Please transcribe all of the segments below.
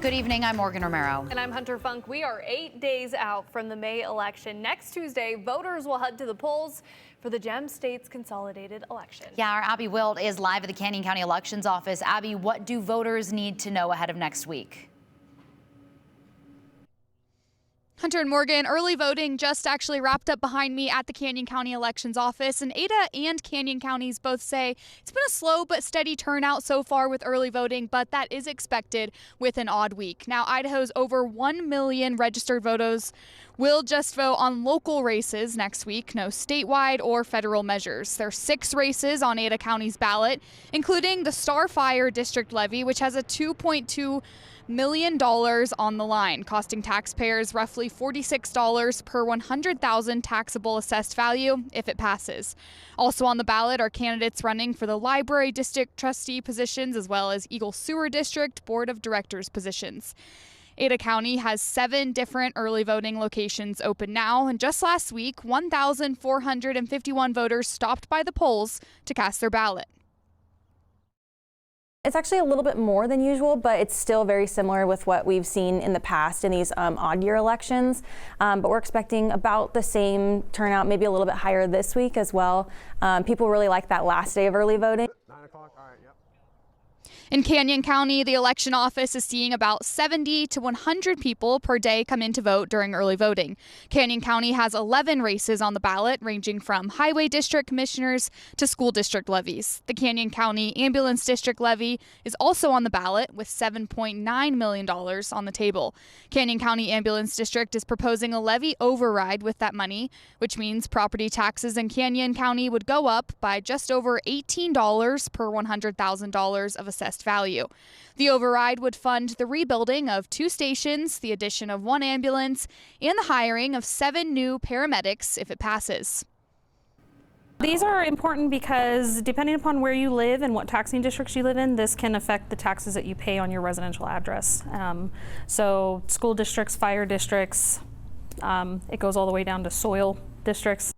Good evening, I'm Morgan Romero. And I'm Hunter Funk. We are 8 days out from the May election. Next Tuesday, voters will head to the polls for the Gem States consolidated election. Yeah, our Abby Wild is live at the Canyon County Elections Office. Abby, what do voters need to know ahead of next week? Hunter and Morgan, early voting just actually wrapped up behind me at the Canyon County Elections Office, and Ada and Canyon counties both say it's been a slow but steady turnout so far with early voting, but that is expected with an odd week. Now, Idaho's over 1 million registered voters will just vote on local races next week, no statewide or federal measures. There are 6 races on Ada County's ballot, including the Starfire District levy, which has a $2.2 million on the line, costing taxpayers roughly $46 per 100,000 taxable assessed value if it passes. Also on the ballot are candidates running for the library district trustee positions as well as Eagle Sewer District Board of Directors positions. Ada County has 7 different early voting locations open now, and just last week, 1,451 voters stopped by the polls to cast their ballot. It's actually a little bit more than usual, but it's still very similar with what we've seen in the past in these odd year elections. But we're expecting about the same turnout, maybe a little bit higher this week as well. People really like that last day of early voting. 9 o'clock, all right, yep. In Canyon County, the election office is seeing about 70 to 100 people per day come in to vote during early voting. Canyon County has 11 races on the ballot, ranging from highway district commissioners to school district levies. The Canyon County Ambulance District levy is also on the ballot with $7.9 million on the table. Canyon County Ambulance District is proposing a levy override with that money, which means property taxes in Canyon County would go up by just over $18 per $100,000 of assessed value. The override would fund the rebuilding of 2 stations, the addition of 1 ambulance, and the hiring of 7 new paramedics if it passes. These are important because depending upon where you live and what taxing districts you live in, this can affect the taxes that you pay on your residential address. So school districts, fire districts, it goes all the way down to soil districts.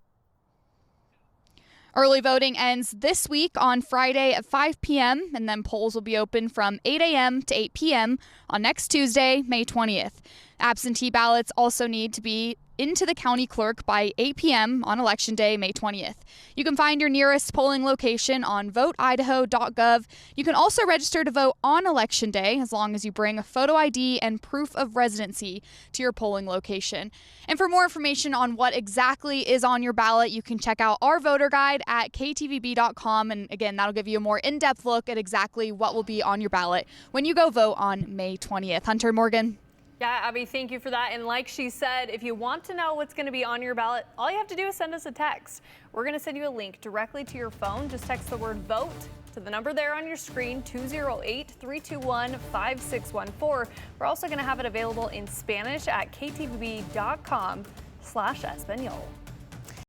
Early voting ends this week on Friday at 5 p.m., and then polls will be open from 8 a.m. to 8 p.m. on next Tuesday, May 20th. Absentee ballots also need to be into the county clerk by 8 p.m. on Election Day, May 20th. You can find your nearest polling location on voteidaho.gov. You can also register to vote on Election Day as long as you bring a photo ID and proof of residency to your polling location. And for more information on what exactly is on your ballot, you can check out our voter guide at ktvb.com. And again, that'll give you a more in-depth look at exactly what will be on your ballot when you go vote on May 20th. Hunter, Morgan. Yeah, Abby, thank you for that. And like she said, if you want to know what's going to be on your ballot, all you have to do is send us a text. We're going to send you a link directly to your phone. Just text the word vote to the number there on your screen, 208-321-5614. We're also going to have it available in Spanish at ktvb.com/Espanol.